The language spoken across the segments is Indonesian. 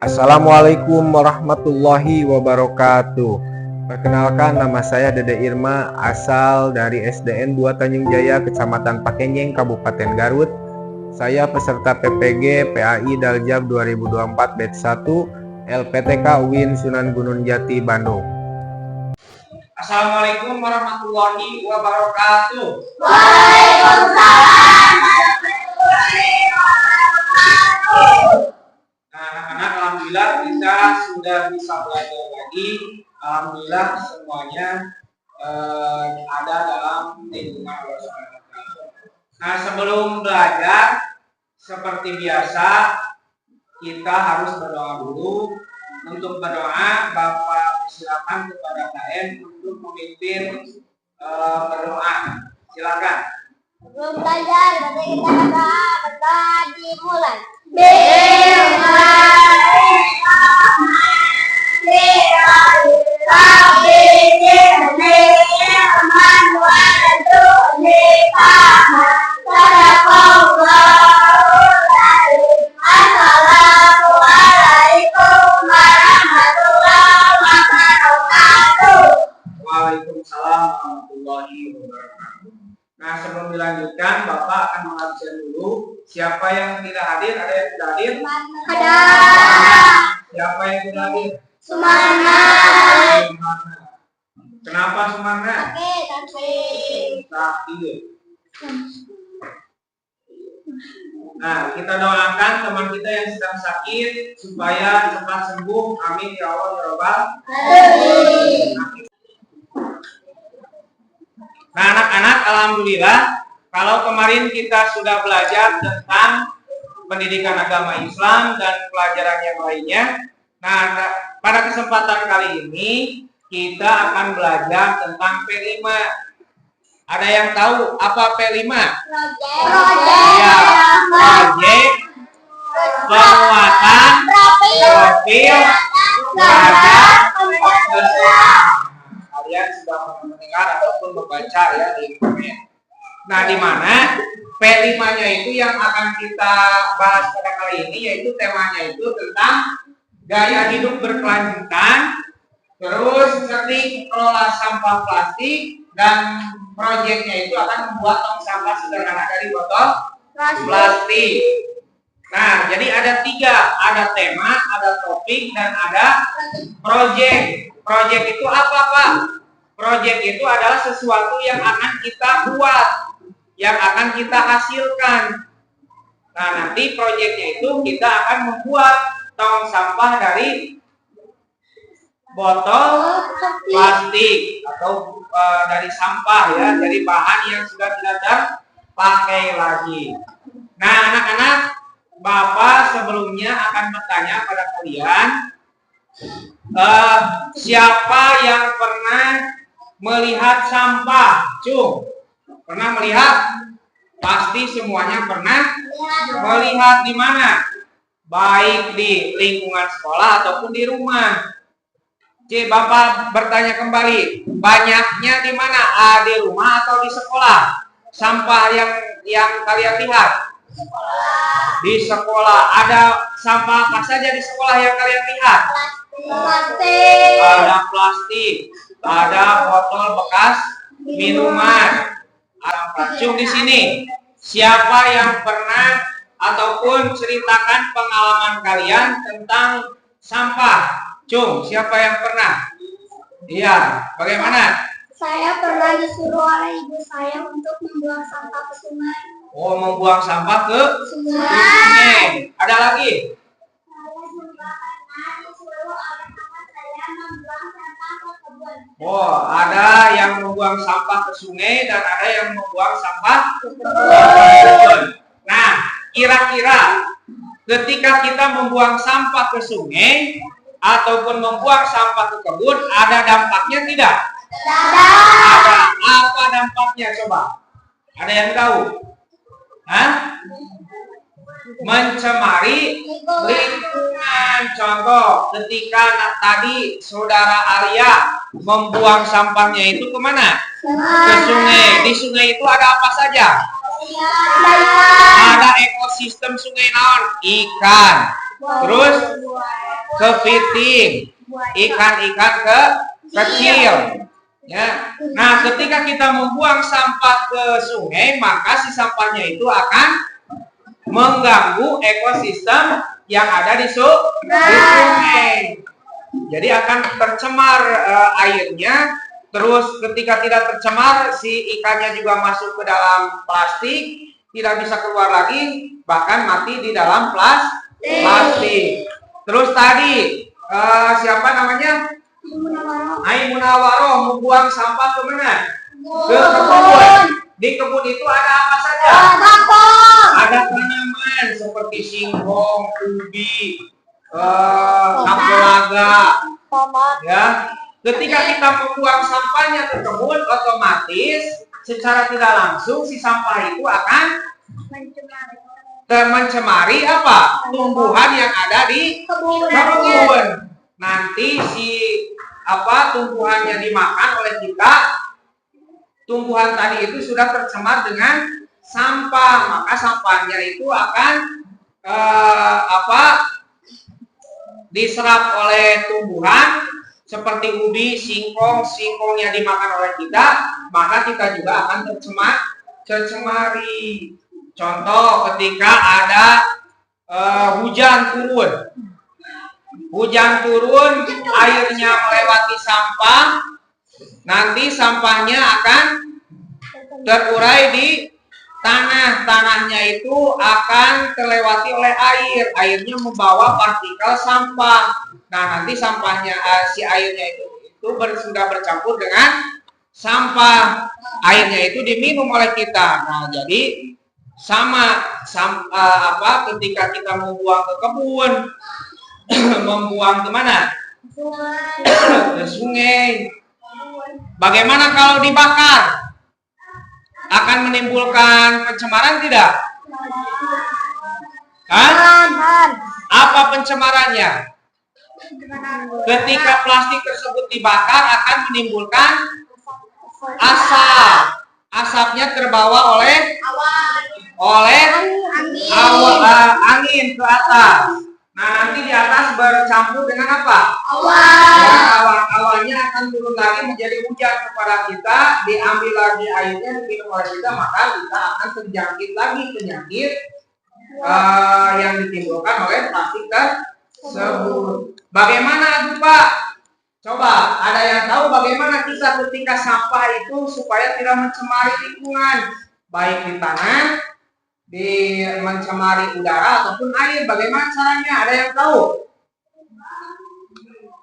Assalamualaikum warahmatullahi wabarakatuh. Perkenalkan, nama saya Dede Irma, asal dari SDN 2 Tanjung Jaya, Kecamatan Pakenyeng, Kabupaten Garut. Saya peserta PPG PAI Daljab 2024 Batch 1 LPTK UIN Sunan Gunung Jati, Bandung. Assalamualaikum warahmatullahi wabarakatuh. Waalaikumsalam warahmatullahi wabarakatuh. Nah, anak-anak, alhamdulillah kita sudah bisa belajar lagi. Alhamdulillah semuanya ada dalam lingkungan Allah Subhanahu wa Ta'ala. Nah, sebelum belajar seperti biasa kita harus berdoa dulu. Untuk berdoa, Bapak silakan kepada KM untuk memimpin berdoa. Silakan. Sebelum belajar, mari kita berdoa. Berdoa dimulai. Waalaikumsalam warahmatullahi wabarakatuh. Nah, sebelum dilanjutkan, Bapak akan mengabsen dulu. Siapa yang tidak hadir? Ada yang tidak hadir? Ada. Siapa yang tidak hadir? Sumarna. Kenapa Sumarna? Sakit. Nah, kita doakan teman kita yang sedang sakit supaya cepat sembuh. Amin ya Allah ya Rabbal alamin. Nah, anak-anak, alhamdulillah kalau kemarin kita sudah belajar tentang pendidikan agama Islam dan pelajaran yang lainnya. Nah, pada kesempatan kali ini kita akan belajar tentang P5. Ada yang tahu apa P5? Ya, proyek penguatan profil wajah seseorang. Kalian sudah mendengar ataupun membaca ya di internet. Nah, di mana P5-nya itu yang akan kita bahas pada kali ini, yaitu temanya itu tentang gaya hidup berkelanjutan, terus teknik kelola sampah plastik, dan proyeknya itu akan membuat tong sampah sederhana dari botol plastik. Nah, jadi ada tiga, ada tema, ada topik, dan ada proyek. Proyek itu apa, Pak? Proyek itu adalah sesuatu yang akan kita buat, yang akan kita hasilkan. Nah, nanti proyeknya itu kita akan membuat tong sampah dari botol plastik atau dari sampah ya, dari bahan yang sudah tidak terpakai lagi. Nah, anak-anak, Bapak sebelumnya akan bertanya pada kalian, siapa yang pernah melihat sampah? Cung, pernah melihat? Pasti semuanya pernah melihat. Di mana? Baik di lingkungan sekolah ataupun di rumah. Bapak bertanya kembali, banyaknya di mana? Di rumah atau di sekolah? Sampah yang kalian lihat? Di sekolah. Ada sampah apa saja di sekolah yang kalian lihat? Plastik. Ada plastik, ada botol bekas minuman. Cung di sini. Siapa yang pernah ataupun ceritakan pengalaman kalian tentang sampah? Cung, siapa yang pernah? Iya, bagaimana? Saya pernah disuruh oleh ibu saya untuk membuang sampah ke sungai. Oh, membuang sampah ke sungai. Ada lagi? Saya juga pernah disuruh oleh kakak saya membuang sampah ke kebun. Oh, ada yang membuang sampah ke sungai dan ada yang membuang sampah ke kebun. Nah, kira-kira ketika kita membuang sampah ke sungai ataupun membuang sampah ke kebun, ada dampaknya tidak? Ada. Apa dampaknya coba? Ada yang tahu? Hah? Mencemari lingkungan. Contoh, ketika tadi saudara Arya membuang sampahnya itu kemana? Ke sungai. Di sungai itu ada apa saja? Ada ekosistem sungai naon? Ikan. Terus kepiting, ikan-ikan kecil. Ya. Nah, ketika kita membuang sampah ke sungai, maka si sampahnya itu akan mengganggu ekosistem yang ada di sungai. Jadi akan tercemar airnya. Terus ketika tidak tercemar, si ikannya juga masuk ke dalam plastik, tidak bisa keluar lagi, bahkan mati di dalam plastik. Terus tadi siapa namanya? Ai Munawaroh membuang sampah ke mana? Ke kebun. Di kebun itu ada apa saja? Ada tanaman seperti singkong, ubi, kapulaga. Ya, ketika kita membuang sampahnya ke kebun, otomatis secara tidak langsung si sampah itu akan mencemari apa? Tumbuhan yang ada di kebun. Nanti si tumbuhannya dimakan oleh kita, tumbuhan tadi itu sudah tercemar dengan sampah, maka sampahnya itu akan diserap oleh tumbuhan seperti ubi, singkongnya dimakan oleh kita, maka kita juga akan tercemari. Contoh ketika ada hujan turun, airnya melewati sampah, nanti sampahnya akan terurai di tanahnya itu akan terlewati oleh airnya membawa partikel sampah. Nah, nanti sampahnya si airnya itu sudah bercampur dengan sampah, airnya itu diminum oleh kita. Nah, jadi ketika kita membuang ke kebun, membuang ke mana? Ke sungai. Bagaimana kalau dibakar? Akan menimbulkan pencemaran tidak? Apa pencemarannya? Ketika plastik tersebut dibakar akan menimbulkan asap. Asapnya terbawa oleh angin ke atas. Nah, nanti di atas bercampur dengan apa? Awannya akan turun lagi menjadi hujan kepada kita, diambil lagi airnya, diminum oleh kita, maka kita akan terjangkit lagi penyakit yang ditimbulkan oleh plastik tersebut. Bagaimana tuh Pak? Coba, ada yang tahu bagaimana kita ketika sampah itu supaya tidak mencemari lingkungan, baik di tanah, mencemari udara ataupun air? Bagaimana caranya? Ada yang tahu?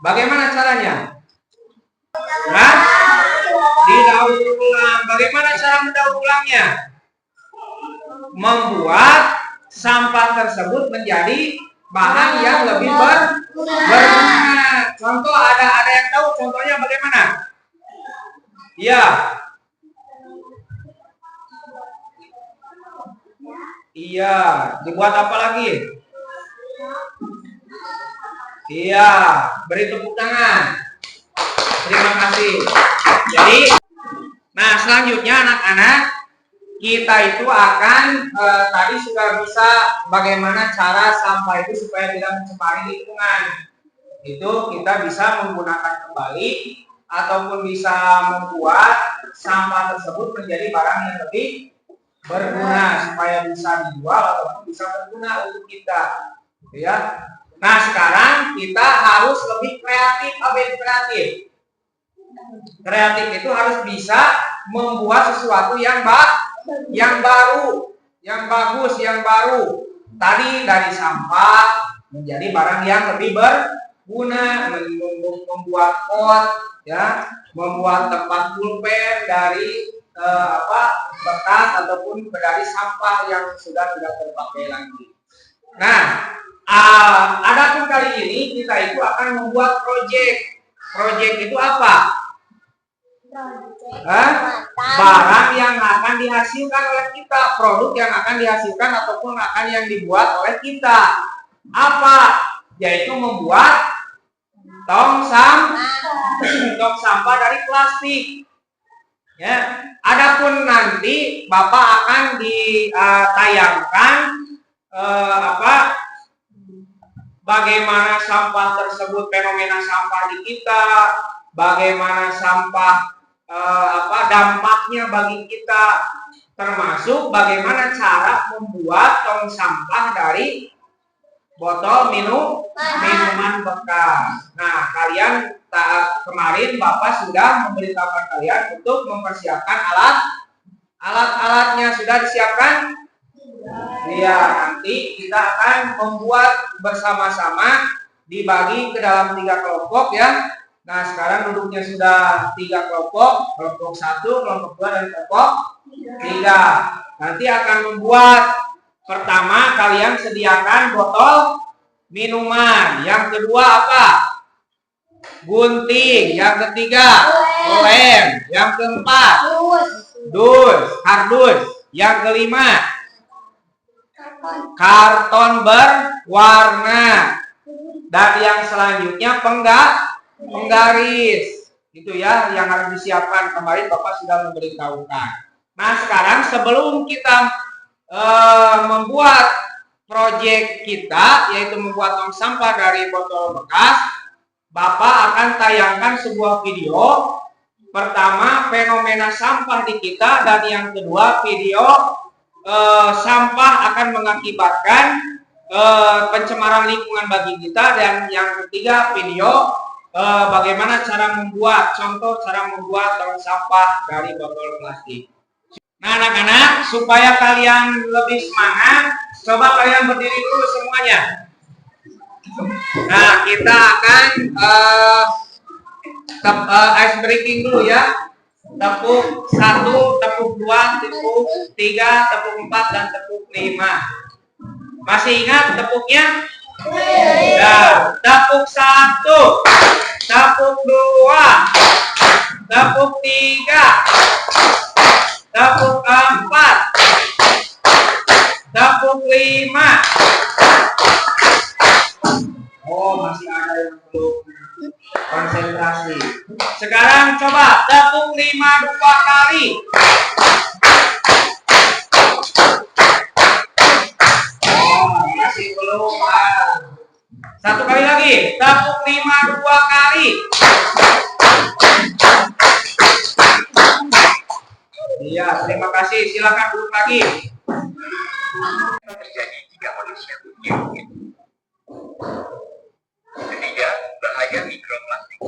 Bagaimana caranya? Nah, didaur ulang. Bagaimana cara mendaur ulangnya? Membuat sampah tersebut menjadi bahan yang lebih berguna. Contoh, ada yang tahu contohnya bagaimana? Iya. Iya, dibuat apa lagi? Iya, beri tepuk tangan. Terima kasih. Jadi, nah selanjutnya anak-anak, kita itu akan tadi sudah bisa bagaimana cara sampah itu supaya tidak mencemari lingkungan. Itu kita bisa menggunakan kembali ataupun bisa membuat sampah tersebut menjadi barang yang lebih berguna supaya bisa dijual ataupun bisa berguna untuk kita, ya. Nah, sekarang kita harus lebih kreatif. Kreatif itu harus bisa membuat sesuatu yang baru, yang bagus, yang baru. Tadi dari sampah menjadi barang yang lebih berguna, membuat pot, ya, membuat tempat pulpen dari bekas ataupun dari sampah yang sudah tidak terpakai lagi. Nah, adapun kali ini kita itu akan membuat proyek. Proyek itu apa? Barang yang akan dihasilkan oleh kita, produk yang akan dihasilkan ataupun akan yang dibuat oleh kita. Apa? Yaitu membuat tong sampah dari plastik. Ya, adapun nanti Bapak akan ditayangkan bagaimana sampah tersebut, fenomena sampah di kita, bagaimana sampah dampaknya bagi kita, termasuk bagaimana cara membuat tong sampah dari botol minuman bekas. Nah, kalian kemarin Bapak sudah memberitahukan kalian untuk mempersiapkan alat-alatnya. Sudah disiapkan? Iya, nanti kita akan membuat bersama-sama, dibagi ke dalam 3 kelompok ya. Nah, sekarang duduknya sudah 3 kelompok, kelompok 1, kelompok 2, dan kelompok 3. Nanti akan membuat, pertama kalian sediakan botol minuman, yang kedua apa? Gunting, yang ketiga lem, yang keempat kardus, yang kelima karton berwarna, dan yang selanjutnya penggaris. Itu ya yang harus disiapkan. Kemarin Bapak sudah memberitahukan. Nah, sekarang sebelum kita membuat proyek kita, yaitu membuat tong sampah dari botol bekas, Bapak akan tayangkan sebuah video. Pertama, fenomena sampah di kita, dan yang kedua, video sampah akan mengakibatkan pencemaran lingkungan bagi kita, dan yang ketiga, video bagaimana cara membuat, contoh cara membuat tong sampah dari botol plastik. Nah, anak-anak, supaya kalian lebih semangat, coba kalian berdiri dulu semuanya. Nah, kita akan ice breaking dulu ya. Tepuk 1, tepuk 2, tepuk 3, tepuk 4, dan tepuk 5. Masih ingat tepuknya? Nah, tepuk 1, tepuk 2, tepuk 3, tepuk 4, tepuk 5. Oh, masih ada yang belum konsentrasi. Sekarang coba tepuk 5 2 kali. Oh, masih belum. Satu kali lagi, tepuk 5 2 kali. Iya, terima kasih. Silakan duduk lagi. Terjadi jika manusia punya. Ketiga, bahaya mikroplastik.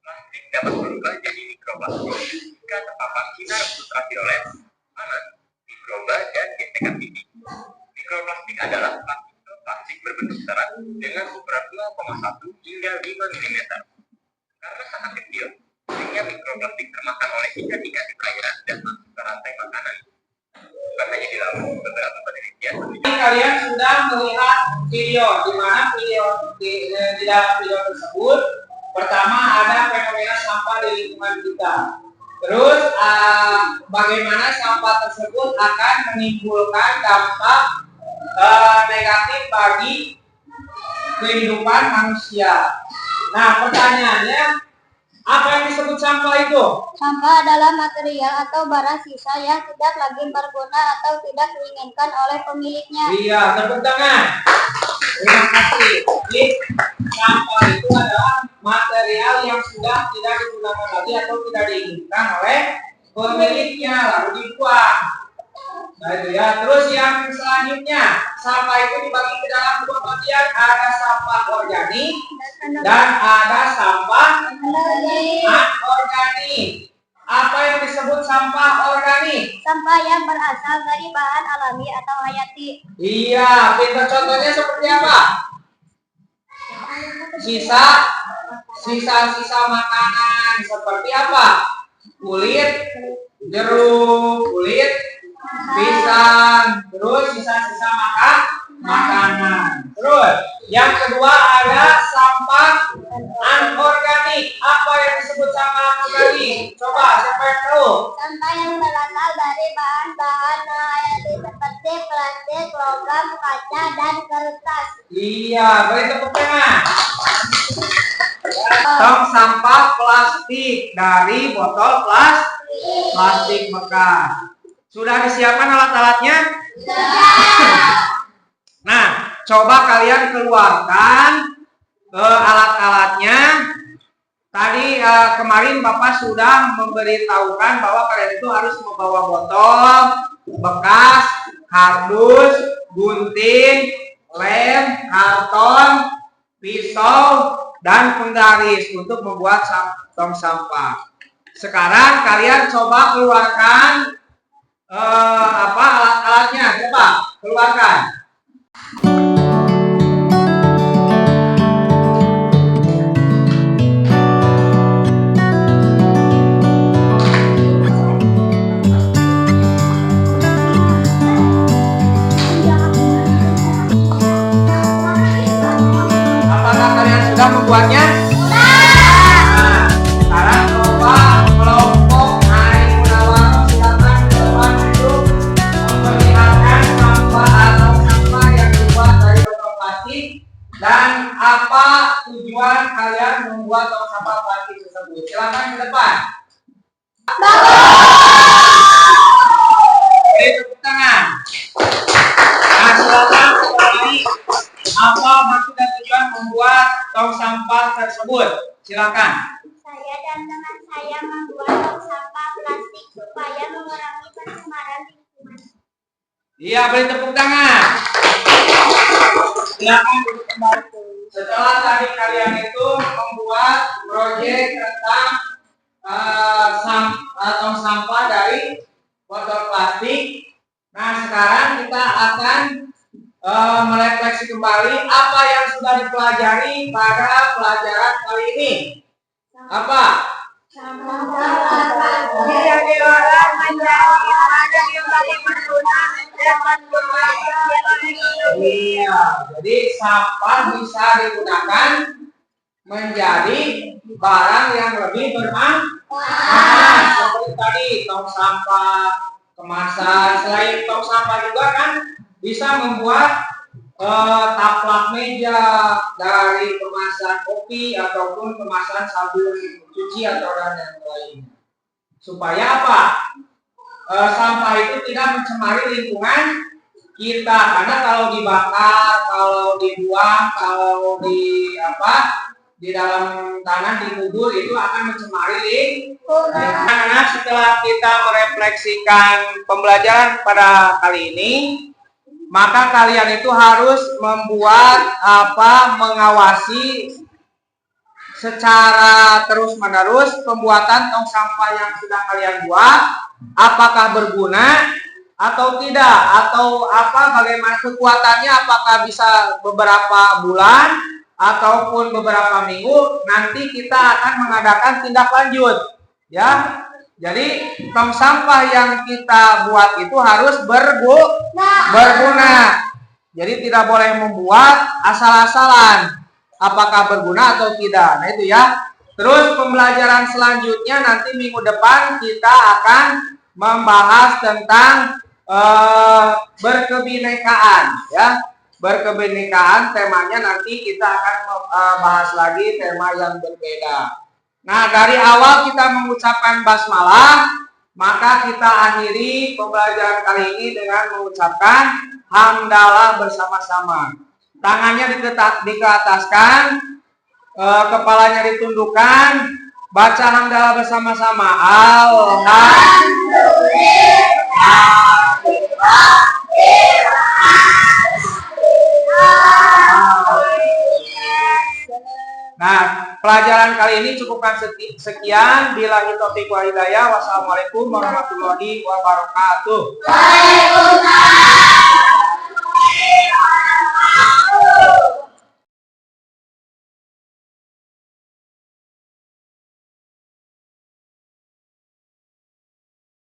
Plastik dapat berubah jadi mikroplastik jika terpapar sinar ultraviolet, panas, mikroba, dan gesekan titik. Mikroplastik adalah plastik berbentuk serat dengan ukuran 0,1 hingga 5 mm. Karena sangat kecil, sehingga mikroplastik termakan oleh ikan-ikan di perairan dan masuk ke rantai makanan. Bukan hanya di laut, beberapa penelitian Kalian sudah melihat video, di mana di dalam video tersebut pertama ada fenomena sampah di lingkungan kita. Terus bagaimana sampah tersebut akan menimbulkan dampak negatif bagi kehidupan manusia. Nah, pertanyaannya, apa yang disebut sampah itu? Sampah adalah material atau barang sisa yang tidak lagi berguna atau tidak diinginkan oleh pemiliknya. Iya, tepuk tangan. Terima kasih. Jadi, sampah itu adalah material yang sudah tidak digunakan lagi atau tidak diinginkan oleh pemiliknya, lalu dibuang. Nah, itu ya. Terus yang selanjutnya, sampah itu dibagi ke dalam 2 bagian. Ada sampah organik dan ada sampah anorganik. Apa yang disebut sampah organik? Sampah yang berasal dari bahan alami atau hayati. Iya, pintar contohnya seperti apa? Sisa-sisa makanan seperti apa? Kulit jeruk, kulit pisang, terus sisa-sisa makanan. Terus yang kedua ada sampah anorganik. Apa yang disebut sampah anorganik? Coba siapa yang tahu? Sampah yang berasal dari bahan-bahan hayati seperti plastik, logam, kaca, dan kertas. Iya, beri tepuk tangan. Tong sampah plastik dari botol plastik bekas. Sudah disiapkan alat-alatnya? Nah, coba kalian keluarkan alat-alatnya. Tadi kemarin Bapak sudah memberitahukan bahwa kalian itu harus membawa botol bekas, kardus, gunting, lem, karton, pisau, dan penggaris untuk membuat tong sampah. Sekarang kalian coba keluarkan alat-alatnya, coba keluarkan. Apakah kalian sudah membuatnya? Nah, sekarang coba kelompok Ari Gunawan silakan ke depan untuk memperlihatkan sampah atau sampah yang dibuat dari botol plastik dan apa tujuan kalian membuat tong sampah plastik tersebut. Silakan ke depan. Beri tepuk tangan. Nah, silakan sekali. Apa maksud dan tujuan membuat tong sampah tersebut? Silakan. Saya dan teman saya membuat tong sampah plastik supaya mengurangi pencemaran lingkungan. Iya, beri tepuk tangan. Silakan duduk kembali. Setelah tadi kalian itu membuat proyek tentang tong sampah dari botol plastik. Nah, sekarang kita akan merefleksi kembali apa yang sudah dipelajari pada pelajaran kali ini. Apa? Yang diolah menjadi ada yang paling berguna dapat Iya, jadi sampah bisa digunakan menjadi barang yang lebih bermanfaat. Seperti tadi tong sampah kemasan. Selain tong sampah juga kan bisa membuat taplak meja dari kemasan kopi ataupun kemasan sabun cuci atau dan yang lain. Supaya apa? Sampah itu tidak mencemari lingkungan kita, karena kalau dibakar, kalau dibuang, kalau di dalam tanah dikubur itu akan mencemari lingkungan. Karena setelah kita merefleksikan pembelajaran pada kali ini, maka kalian itu harus mengawasi secara terus-menerus pembuatan tong sampah yang sudah kalian buat, apakah berguna atau tidak, atau bagaimana kekuatannya, apakah bisa beberapa bulan ataupun beberapa minggu. Nanti kita akan mengadakan tindak lanjut, ya. Jadi tong sampah yang kita buat itu harus berguna. Jadi tidak boleh membuat asal-asalan, apakah berguna atau tidak. Nah itu ya. Terus pembelajaran selanjutnya nanti minggu depan kita akan membahas tentang berkebinekaan, ya. Berkebinekaan temanya nanti kita akan bahas lagi tema yang berbeda. Nah, dari awal kita mengucapkan basmalah, maka kita akhiri pembelajaran kali ini dengan mengucapkan hamdalah bersama-sama. Tangannya dikeataskan, kepalanya ditundukkan, baca hamdalah bersama-sama. Nah, pelajaran kali ini cukupkan sekian. Billahi taufiq wal hidayah. Wassalamualaikum warahmatullahi wabarakatuh. Waalaikumsalam.